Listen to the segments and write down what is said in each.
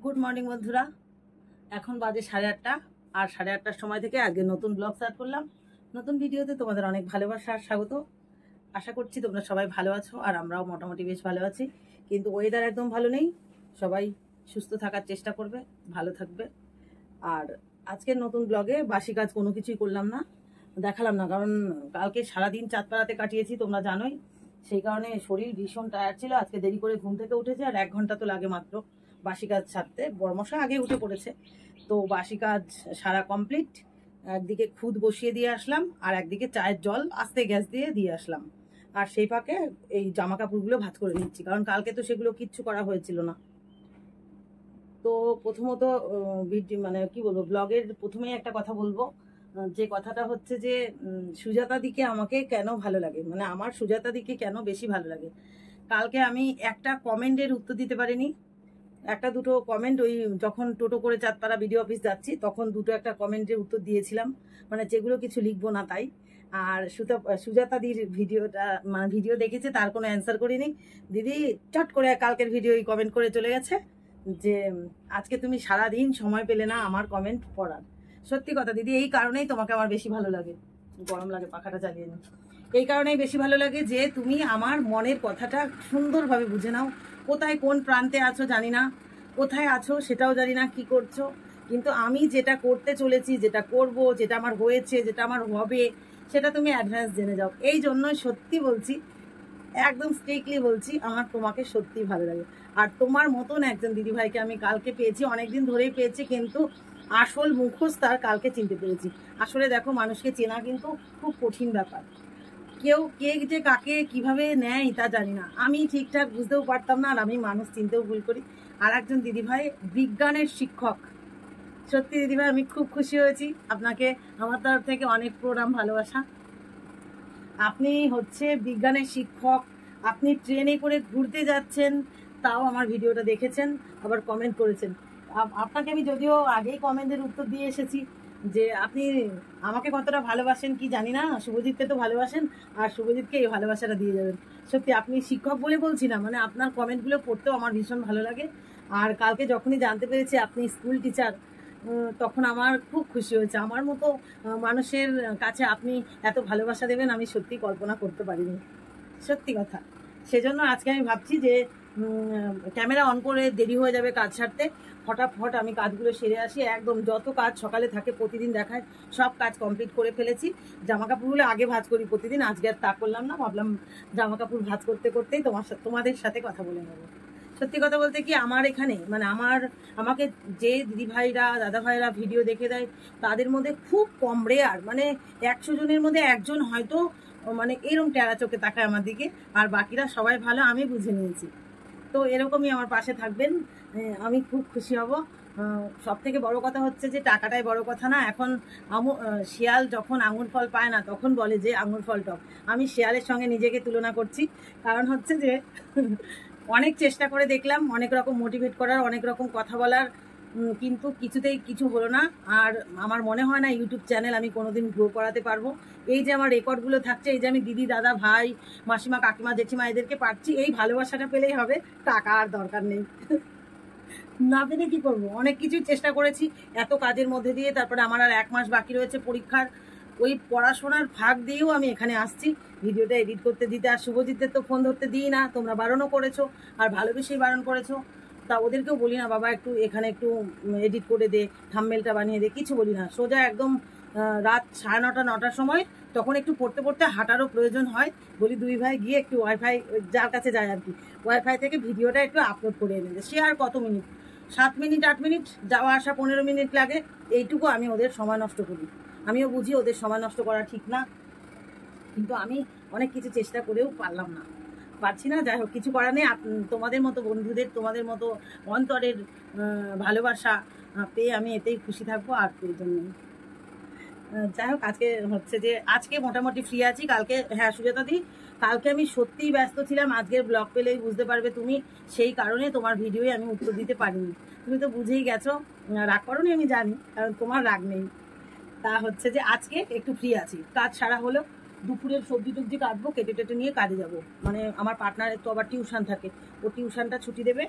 Good morning বন্ধুরা, এখন বাজে 8:30 আর 8:30টার সময় থেকে আগে নতুন ব্লগ স্টার্ট করলাম। নতুন ভিডিওতে তোমাদের অনেক ভালোবাসা আর স্বাগত। আশা করছি তোমরা সবাই ভালো আছো আর আমরাও মোটামুটি বেশ ভালো আছি, কিন্তু ওয়েদার একদম ভালো নেই। সবাই সুস্থ থাকার চেষ্টা করবে, ভালো থাকবে। আর আজকের নতুন ব্লগে বাসি কাজ কোনো কিছুই করলাম না, দেখালাম না, কারণ কালকে সারাদিন চাঁদপাড়াতে কাটিয়েছি তোমরা জানোই। সেই কারণে শরীর ভীষণ টায়ার্ড ছিল। আজকে দেরি করে ঘুম থেকে উঠেছে আর 1 ঘন্টা তো লাগে মাত্র বাসি কাজ সারতে। বড়মশা আগে উঠে পড়েছে, তো বাসি কাজ সারা কমপ্লিট। একদিকে খুদ বসিয়ে দিয়ে আসলাম আর একদিকে চায়ের জল আস্তে গ্যাস দিয়ে আসলাম। আর সেই ফাঁকে এই জামা কাপড়গুলো ভাঁজ করে নিচ্ছি, কারণ কালকে তো সেগুলো কিচ্ছু করা হয়েছিল না। তো প্রথমত মানে কি বলবো, ব্লগের প্রথমেই একটা কথা বলবো, যে কথাটা হচ্ছে যে সুজাতা দিকে আমাকে কেন ভালো লাগে, মানে আমার সুজাতা দিকে কেন বেশি ভালো লাগে। কালকে আমি একটা কমেন্টের উত্তর দিতে পারিনি। একটা দুটো কমেন্ট, ওই যখন টোটো করে চাঁদপাড়া বিডিও অফিস যাচ্ছি তখন একটা কমেন্টের উত্তর দিয়েছিলাম, মানে যেগুলো কিছু লিখবো না তাই। আর সুজাতা দির ভিডিওটা, মানে ভিডিও দেখেছে, তার কোনো অ্যান্সার করিনি। দিদি চট করে কালকের ভিডিও কমেন্ট করে চলে গেছে যে আজকে তুমি সারাদিন সময় পেলে না আমার কমেন্ট পড়ার। সত্যি কথা দিদি, এই কারণেই তোমাকে আমার বেশি ভালো লাগে। গরম লাগে, পাখাটা চালিয়ে নি। এই কারণেই বেশি ভালো লাগে যে তুমি আমার মনের কথাটা সুন্দরভাবে বুঝে নাও। কোথায় কোন প্রান্তে আছো জানি না, কোথায় আছো সেটাও জানি না, কি করছো, কিন্তু আমি যেটা করতে চলেছি, যেটা করব, যেটা আমার হয়েছে, যেটা আমার হবে, সেটা তুমি অ্যাডভান্স জেনে যাও। এই জন্যই সত্যি বলছি, একদম স্ট্রিক্টলি বলছি, আমার তোমাকে সত্যি ভালো লাগে। আর তোমার মতন একজন দিদিভাইকে আমি কালকে পেয়েছি, অনেকদিন ধরেই পেয়েছি, কিন্তু আসল মুখোশ তার কালকে চিনতে পেরেছি। আসলে দেখো, মানুষকে চেনা কিন্তু খুব কঠিন ব্যাপার। কেউ কে যে কাকে কিভাবে নেয় তা জানি না, আমি ঠিকঠাক বুঝতেও পারতাম না, আর আমি মানুষ চিনতেও ভুল করি। আর একজন দিদিভাই বিজ্ঞানের শিক্ষক। সত্যি দিদিভাই, আমি খুব খুশি হয়েছি। আপনাকে আমার তরফ থেকে অনেক প্রণাম, ভালোবাসা। আপনি হচ্ছে বিজ্ঞানের শিক্ষক, আপনি ট্রেনে করে ঘুরতে যাচ্ছেন, তাও আমার ভিডিওটা দেখেছেন, আবার কমেন্ট করেছেন। আপনাকে আমি যদিও আগেই কমেন্টের উত্তর দিয়ে এসেছি যে আপনি আমাকে কতটা ভালোবাসেন কি জানি না, শুভজিৎকে তো ভালোবাসেন, আর শুভজিৎকে এই ভালোবাসাটা দিয়ে যাবেন। সত্যি আপনি শিক্ষক বলে বলছি না, মানে আপনার কমেন্টগুলো পড়তেও আমার ভীষণ ভালো লাগে। আর কালকে যখনই জানতে পেরেছি আপনি স্কুল টিচার, তখন আমার খুব খুশি হয়েছে। আমার মতো মানুষের কাছে আপনি এত ভালোবাসা দেবেন আমি সত্যি কল্পনা করতে পারিনি, সত্যি কথা। সেজন্য আজকে আমি ভাবছি যে ক্যামেরা অন করে দেরি হয়ে যাবে কাজ সারতে, ফটাফট আমি কাজগুলো সেরে আসি। একদম যত কাজ সকালে থাকে প্রতিদিন দেখায়, সব কাজ কমপ্লিট করে ফেলেছি। জামা কাপড়গুলো আগে ভাঁজ করি প্রতিদিন, আজকে আর তা করলাম না, ভাবলাম জামা কাপড় ভাঁজ করতে করতেই তোমাদের সাথে কথা বলে নেবো। সত্যি কথা বলতে কি, আমার এখানে মানে আমাকে যে দিদিভাইরা দাদাভাইরা ভিডিও দেখে দেয়, তাদের মধ্যে খুব কম রেয়ার, মানে 100 জনের মধ্যে একজন হয়তো মানে এরকম টেরা চোখে তাকায় আমার দিকে, আর বাকিরা সবাই ভালো, আমি বুঝে নিয়েছি। তো এরকমই আমার পাশে থাকবেন, আমি খুব খুশি হব। সব থেকে বড় কথা হচ্ছে যে টাকাটাই বড় কথা না। এখন শিয়াল যখন আঙুর ফল পায় না তখন বলে যে আঙুর ফল টক। আমি শিয়ালের সঙ্গে নিজেকে তুলনা করছি, কারণ হচ্ছে যে অনেক চেষ্টা করে দেখলাম, অনেক রকম মোটিভেট করার, অনেক রকম কথা বলার, কিন্তু কিছুতেই কিছু হলো না। আর আমার মনে হয় না ইউটিউব চ্যানেল আমি কোনোদিন গ্রো করাতে পারবো। এই যে আমার রেকর্ডগুলো থাকছে, এই যে আমি দিদি দাদা ভাই মাসিমা কাকিমা জেঠিমা এদেরকে পাচ্ছি, এই ভালোবাসাটা পেলেই হবে, টাকা আর দরকার নেই। না পেলে কি করবো, অনেক কিছুই চেষ্টা করেছি এত কাজের মধ্যে দিয়ে। তারপরে আমার আর 1 মাস বাকি রয়েছে পরীক্ষার, ওই পড়াশোনার ফাঁক দিয়েও আমি এখানে আসছি ভিডিওটা এডিট করতে দিতে। আর শুভজিৎদের তো ফোন ধরতে দিই না, তোমরা বারণও করেছো, আর ভালোবেসেই বারণ করেছো। তা ওদেরকেও বলি না, বাবা একটু এখানে একটু এডিট করে দে, থাম্বনেলটা বানিয়ে দে, কিছু বলি না। সোজা একদম রাত 9:30 9টার সময়, তখন একটু পড়তে পড়তে হাঁটারও প্রয়োজন হয়, বলি দুই ভাই গিয়ে একটু ওয়াইফাই, যার কাছে যায় আর কি, ওয়াইফাই থেকে ভিডিওটা একটু আপলোড করে এনে দে। সে আর কত মিনিট, 7 মিনিট 8 মিনিট, যাওয়া আসা 15 মিনিট লাগে, এইটুকু আমি ওদের সময় নষ্ট করি। আমিও বুঝি ওদের সময় নষ্ট করা ঠিক না, কিন্তু আমি অনেক কিছু চেষ্টা করেও পারছি না। যাই হোক, কিছু করার নেই। তোমাদের মতো বন্ধুদের, তোমাদের মতো অন্তরের ভালোবাসা পেয়ে আমি এতেই খুশি থাকবো, আর প্রয়োজন নেই। যাই হোক, আজকে হচ্ছে যে আজকে মোটামুটি ফ্রি আছি। কালকে, হ্যাঁ সুজাতা দি, কালকে আমি সত্যিই ব্যস্ত ছিলাম। আজকের ব্লগ পেলেই বুঝতে পারবে তুমি, সেই কারণে তোমার ভিডিওই আমি উত্তর দিতে পারিনি। তুমি তো বুঝেই গেছো, রাগ করোনি আমি জানি, কারণ তোমার রাগ নেই। তা হচ্ছে যে আজকে একটু ফ্রি আছি, কাজ সারা হলো, দুপুরের সবজি টবজি কাটবো, কেটে টেটে নিয়ে কাজে যাব। মানে আমার পার্টনারের তো আবার টিউশন থাকে, ও টিউশনটা ছুটি দেবে,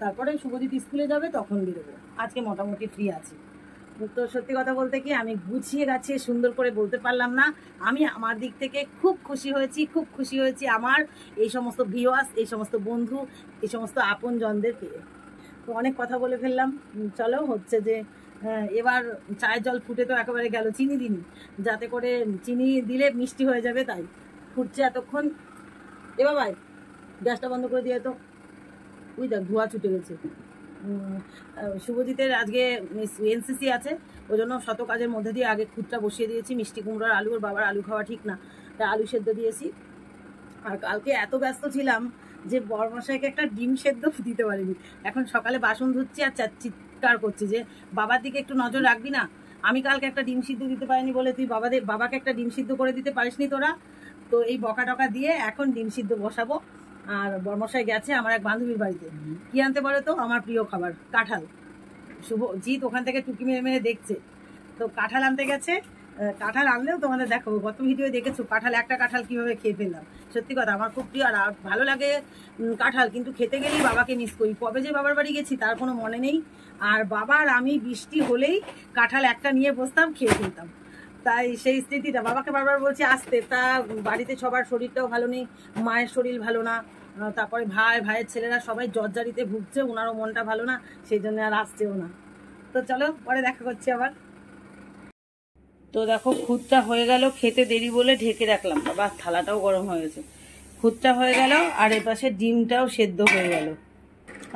তারপরে শুভজিৎ স্কুলে যাবে তখন বেরোবো। আজকে মোটামুটি ফ্রি আছি। তো সত্যি কথা বলতে কি আমি গুছিয়ে গাছিয়ে সুন্দর করে বলতে পারলাম না। আমি আমার দিক থেকে খুব খুশি হয়েছি আমার এই সমস্ত ভিউয়ার্স, এই সমস্ত বন্ধু, এই সমস্ত আপনজনদের পেয়ে। তো অনেক কথা বলে ফেললাম। চলো হচ্ছে যে এবার চায়ের জল ফুটে তো একেবারে গেল, চিনি দিনি, যাতে করে চিনি দিলে মিষ্টি হয়ে যাবে, তাই ফুটছে এতক্ষণ। এবার ভাই গ্যাসটা বন্ধ করে দিয়ে তো, ওই দেখ ধোঁয়া ছুটে গেছে। শুভজিতের আজকে এনসিসি আছে, ওই জন্য শত কাজের মধ্যে দিয়ে আগে খুদটা বসিয়ে দিয়েছি। মিষ্টি কুমড়োর আলু, ওর বাবার আলু খাওয়া ঠিক না, তাই আলু সেদ্ধ দিয়েছি। আর কালকে এত ব্যস্ত ছিলাম যে বড়মশাইকে একটা ডিম সেদ্ধ দিতে পারিনি। এখন সকালে বাসন ধুচ্ছি আর চিৎকার করছি যে বাবার দিকে একটু নজর রাখবি না। আমি কালকে একটা ডিম সিদ্ধ দিতে পারিনি বলে তুই বাবাকে একটা ডিম সিদ্ধ করে দিতে পারিসনি তোরা। তো এই বকা টকা দিয়ে এখন ডিম সিদ্ধ বসাবো। আর বড়মশাই গেছে আমার এক বান্ধবীর বাড়িতে, কি আনতে পারে তো আমার প্রিয় খাবার কাঁঠাল। শুভজিৎ ওখান থেকে টুকি মেরে মেরে দেখছে, তো কাঁঠাল আনতে গেছে। কাঁঠাল আনলেও তোমাদের দেখাবো, গত ভিডিও দেখেছো কাঁঠাল, একটা কাঁঠাল কিভাবে খেয়ে ফেললাম। সত্যি কথা আমার খুব প্রিয় আর ভালো লাগে কাঁঠাল, কিন্তু খেতে গেলেই বাবাকে মিস করি। কবে যে বাবার বাড়ি গেছি তার কোনো মনে নেই। আর বাবার আমি বৃষ্টি হলেই কাঁঠাল একটা নিয়ে বসতাম, খেয়ে ফেলতাম। তাই সেই স্মৃতিটা বাবাকে বারবার বলছি আসতে, তা বাড়িতে সবার শরীরটাও ভালো নেই, মায়ের শরীর ভালো না, তারপরে ভাইয়ের ছেলেরা সবাই জ্বরজারিতে ভুগছে, ওনারও মনটা ভালো না, সেই জন্য আর আসছেও না। তো চলো পরে দেখা করছি আবার। তো দেখো খুদটা হয়ে গেল, খেতে দেরি বলে ঢেকে রাখলাম, বাবা থালাটাও গরম হয়ে গেছে। খুদটা হয়ে গেল আর এপাশে ডিমটাও সেদ্ধ হয়ে গেল।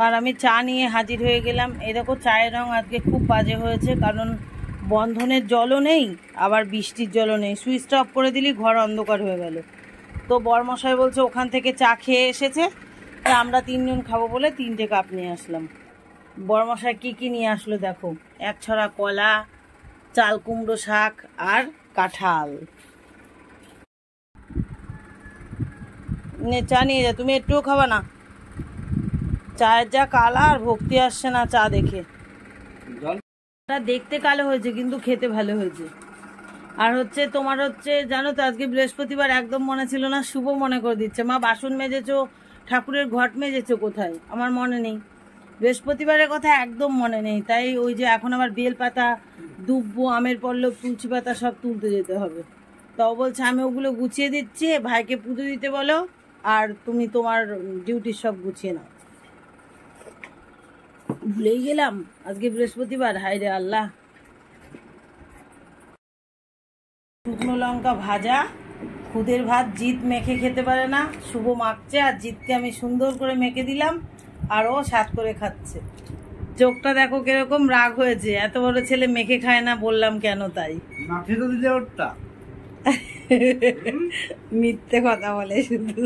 আর আমি চা নিয়ে হাজির হয়ে গেলাম। এই দেখো চায়ের রং আজকে খুব বাজে হয়েছে, কারণ বন্ধনের জলও নেই আবার বৃষ্টির জলও নেই। সুইচটা অফ করে দিলি ঘর অন্ধকার হয়ে গেল। তো বরমশাই বলছে ওখান থেকে চা খেয়ে এসেছে, আর আমরা 3 জন খাবো বলে 3টে কাপ নিয়ে আসলাম। বরমশাই কি নিয়ে আসলো দেখো, 1 ছড়া কলা, চাল কুমড়ো শাক আর কাঁঠাল। নে চা নিয়ে যা, তুমি একটুও খাবা না? চায়ের যা কালার, ভক্তি আসছে না চা দেখে। দেখতে কালো হয়েছে কিন্তু খেতে ভালো হয়েছে। আর হচ্ছে তোমার হচ্ছে জানো তো আজকে বৃহস্পতিবার, একদম মনে ছিল না, শুভ মনে করে দিচ্ছে। মা বাসন মেজেছো, ঠাকুরের ঘট মেজেছো কোথায়? আমার মনে নেই, বৃহস্পতিবারের কথা একদম মনে নেই। তাই ওই যে এখন আবার বেল পাতা, দুব্বো, আমের পল্লব, তুলসী পাতা সব তুলতে যেতে হবে। তাও বলছে আমি ওগুলো গুছিয়ে দিচ্ছি, ভাইকে পুজো দিতে বলো, আর তুমি তোমার ডিউটির সব গুছিয়ে নাও। ভুলেই গেলাম আজকে বৃহস্পতিবার, হায় রে আল্লাহ। শুকনো লঙ্কা ভাজা, খুদের ভাত জিৎ মেখে খেতে পারে না, শুভ মাখছে, আর জিৎকে আমি সুন্দর করে মেখে দিলাম আর ও স্বাদ করে খাচ্ছে। চোখটা দেখো কিরকম রাগ হয়েছে, এত বড় ছেলে মেখে খায় না, বললাম কেন তাই। মিথ্যে কথা বলে শুধু।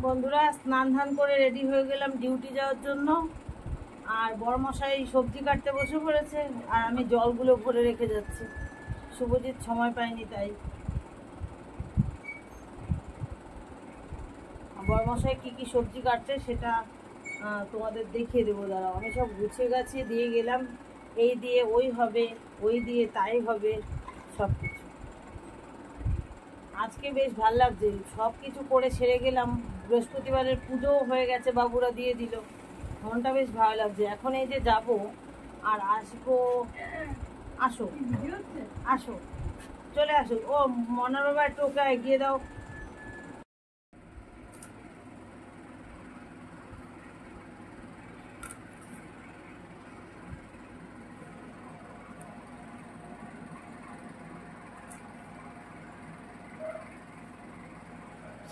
বন্ধুরা স্নান ধান করে রেডি হয়ে গেলাম ডিউটি যাওয়ার জন্য। আর বড়মশাই সবজি কাটতে বসে পড়েছে আর আমি জলগুলো ভরে রেখে যাচ্ছি। শুভজিৎ সময় পাইনি তাই। বড়মশাই কি সবজি কাটছে সেটা তোমাদের দেখিয়ে দেবো, দাঁড়াও। আমি সব গুছিয়ে গাছিয়ে দিয়ে গেলাম, এই দিয়ে ওই হবে, ওই দিয়ে তাই হবে, সব কিছু। আজকে বেশ ভাল লাগছে, সব কিছু করে সেরে গেলাম। বৃহস্পতিবারের পুজোও হয়ে গেছে, বাবুরা দিয়ে দিল, মনটা বেশ ভালো লাগছে। এখন এই যে যাব আর আসবো, আসো আসো চলে আসো। ও মনার বাবা একটু ওকে এগিয়ে দাও।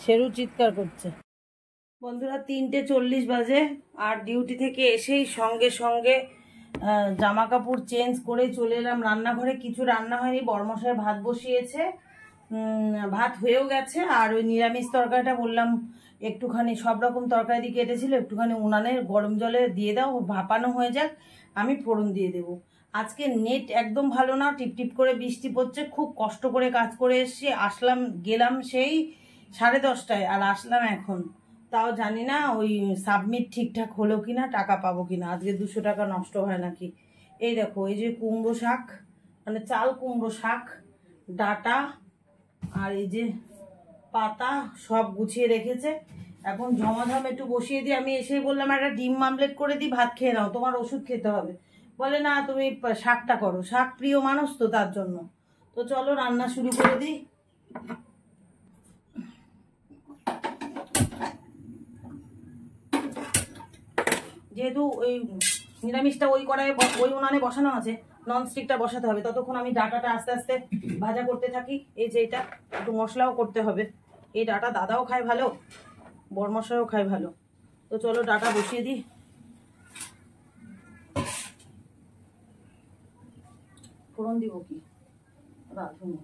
শেরু চিৎকার করছে। বন্ধুরা 3:40 বাজে, আর ডিউটি থেকে এসেই সঙ্গে সঙ্গে জামা কাপড় চেঞ্জ করে চলে এলাম রান্নাঘরে। কিছু রান্না হয়নি, বড়মশাই ভাত বসিয়েছে, ভাত হয়েও গেছে। আর ওই নিরামিষ তরকারিটা বললাম একটুখানি, সব রকম তরকারি কেটেছিল, একটুখানি উনানের গরম জলে দিয়ে দাও, ভাপানো হয়ে যাক, আমি ফোড়ন দিয়ে দেবো। আজকে নেট একদম ভালো না, টিপটিপ করে বৃষ্টি পড়ছে, খুব কষ্ট করে কাজ করে এসছি। গেলাম সেই 10:30টায় আর আসলাম এখন। তাও জানি না ওই সাবমিট ঠিকঠাক হলো কিনা, টাকা পাবো কিনা। আজকে 200 টাকা নষ্ট হয় নাকি। এই দেখো এই যে কুমড়ো শাক, মানে চাল কুমড়ো শাক, ডাটা, আর এই যে পাতা সব গুছিয়ে রেখেছে। এখন ঝমাঝম একটু বসিয়ে দিই। আমি এসেই বললাম একটা ডিম মামলেট করে দিই, ভাত খেয়ে নাও, তোমার ওষুধ খেতে হবে। বলে না তুমি শাকটা করো, শাক প্রিয় মানুষ তো তার জন্য। তো চলো রান্না শুরু করে দিই। যেহেতু ওই নিরামিষটা ওই কড়াইয়ে ওই উনানে বসানো আছে, ননস্টিকটা বসাতে হবে, ততক্ষণ আমি ডাটাটা আস্তে আস্তে ভাজা করতে থাকি। এই যে এটা একটু মশলাও করতে হবে। এই ডাটা দাদাও খায় ভালো, বরমশাইও খায় ভালো। তো চলো ডাটা বসিয়ে দিই। ফোড়ন দিব কি রাঁধুনি।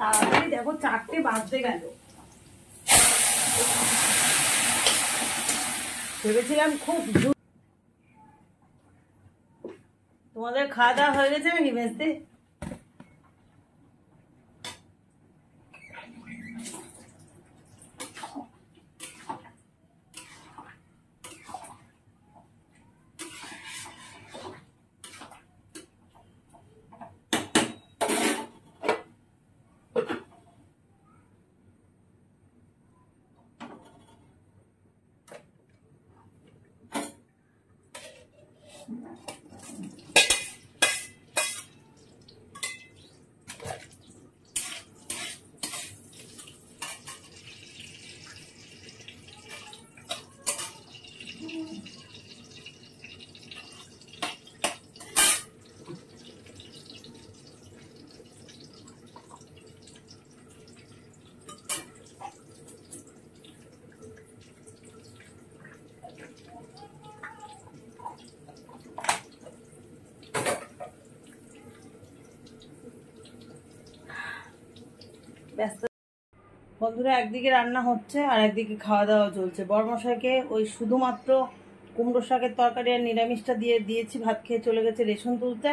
তাড়াতাড়ি দেখো 4টে বাজতে গেল। ভেবেছিলাম খুব। তোমাদের খাওয়া দাওয়া হয়ে গেছে নাকি বেঁচতে? ব্যস্ত বন্ধুরা, একদিকে রান্না হচ্ছে আর একদিকে খাওয়া দাওয়া চলছে। বরমশাইকে ওই শুধুমাত্র কুমড়ো শাকের তরকারি আর নিরামিষটা দিয়েছি, ভাত খেয়ে চলে গেছে রেশন তুলতে।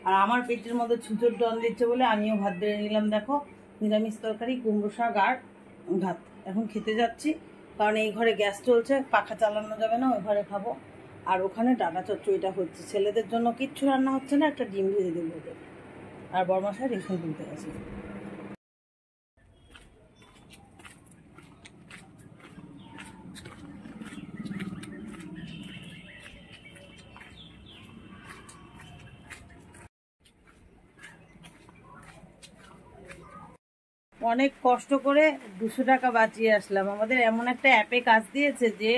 আর আমার পেটের মধ্যে ছুঁচোর ডন দিচ্ছে বলে আমিও ভাত বেড়ে নিলাম। দেখো নিরামিষ তরকারি, কুমড়ো শাক আর ভাত। এখন খেতে যাচ্ছি, কারণ এই ঘরে গ্যাস চলছে, পাখা চালানো যাবে না, ওই ঘরে খাবো। আর ওখানে ডাটা চচ্চড়িটা হচ্ছে। ছেলেদের জন্য কিচ্ছু রান্না হচ্ছে না, একটা ডিম ভেজে দেবো ওদের। আর বরমশাই রেশন তুলতে গেছে। অনেক কষ্ট করে 200 টাকা বাঁচিয়ে আসলাম। আমাদের এমন একটা অ্যাপে কাজ দিয়েছে যে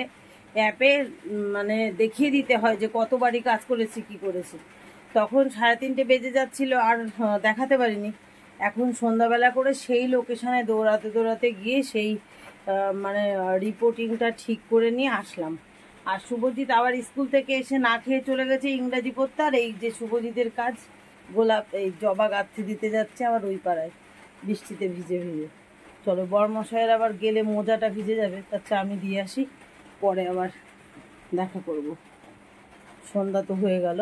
অ্যাপে মানে দেখিয়ে দিতে হয় যে কতবারই কাজ করেছি কি করেছি। তখন 3:30 বেজে যাচ্ছিল আর দেখাতে পারিনি। এখন সন্ধ্যাবেলা করে সেই লোকেশনে দৌড়াতে দৌড়াতে গিয়ে সেই মানে রিপোর্টিংটা ঠিক করে নিয়ে আসলাম। আর শুভজিৎ আবার স্কুল থেকে এসে না খেয়ে চলে গেছে ইংরাজি পড়তে। আর এই যে শুভজিতের কাজ, গোলাপ এই জবা গাঁথতে দিতে যাচ্ছে আবার ওই পাড়ায় বৃষ্টিতে ভিজে ভিজে। চলো বরমশাইয়ের আবার গেলে মোজাটা ভিজে যাবে, তার চেয়ে আমি দিয়ে আসি, পরে আবার দেখা করব। সন্ধ্যা তো হয়ে গেল।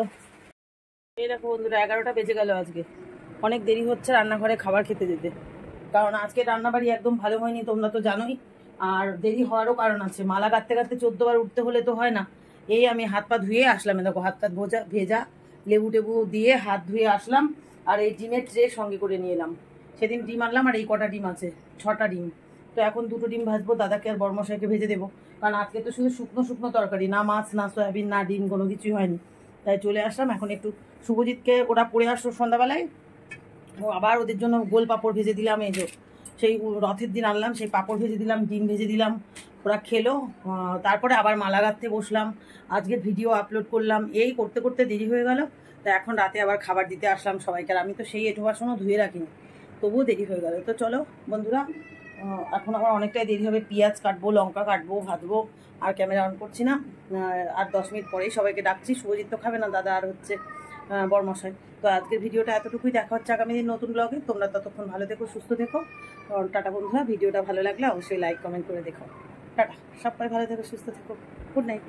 এই দেখো বন্ধুরা, 11টা বেজে গেল। আজকে অনেক দেরি হচ্ছে রান্নাঘরে খাবার খেতে যেতে, কারণ আজকে রান্নাবাড়ি একদম ভালো হয়নি, তোমরা তো জানোই। আর দেরি হওয়ারও কারণ আছে, মালা গাঁথতে গাঁথতে 14 বার উঠতে হলে তো হয় না। এই আমি হাত পা ধুয়ে আসলাম, দেখো হাত পা ভেজা, লেবু টেবু দিয়ে হাত ধুয়ে আসলাম। আর এই ডিমের ট্রে সঙ্গে করে নিয়ে এলাম। সেদিন ডিম আনলাম, আর এই কটা ডিম আছে, 6টা ডিম। তো এখন 2টো ডিম ভাজবো, দাদাকে আর বরমশাইকে ভেজে দেবো। কারণ আজকে তো শুধু শুকনো শুকনো তরকারি, না মাছ না সয়াবিন না ডিম, কোনো কিছুই হয়নি। তাই চলে আসলাম। এখন একটু শুভজিৎকে ওরা পড়ে আসলো সন্ধ্যাবেলায়, ও আবার ওদের জন্য গোল পাঁপড় ভেজে দিলাম। এই যে সেই রথের দিন আনলাম, সেই পাঁপড় ভেজে দিলাম, ডিম ভেজে দিলাম, ওরা খেলো। তারপরে আবার মালা গাঁথতে বসলাম, আজকে ভিডিও আপলোড করলাম। এই করতে করতে দেরি হয়ে গেল। তা এখন রাতে আবার খাবার দিতে আসলাম সবাইকে। আর আমি তো সেই এঁটো বাসনও ধুয়ে রাখিনি, তবুও দেরি হয়ে গেল। তো চলো বন্ধুরা, এখন আমার অনেকটাই দেরি হবে, পেঁয়াজ কাটবো, লঙ্কা কাটবো, ভাজবো, আর ক্যামেরা অন করছি না। আর 10 মিনিট পরেই সবাইকে ডাকছি। শুভজিৎ তো খাবে না, দাদা আর হচ্ছে বরমশাই। তো আজকের ভিডিওটা এতটুকুই, দেখা হচ্ছে আগামী দিন নতুন ব্লগে। তোমরা ততক্ষণ ভালো থেকো, সুস্থ থেকো। টাটা বন্ধুরা, ভিডিওটা ভালো লাগলে অবশ্যই লাইক কমেন্ট করে দেখো। টাটা, সবাই ভালো থেকো, সুস্থ থেকো, গুড নাইট।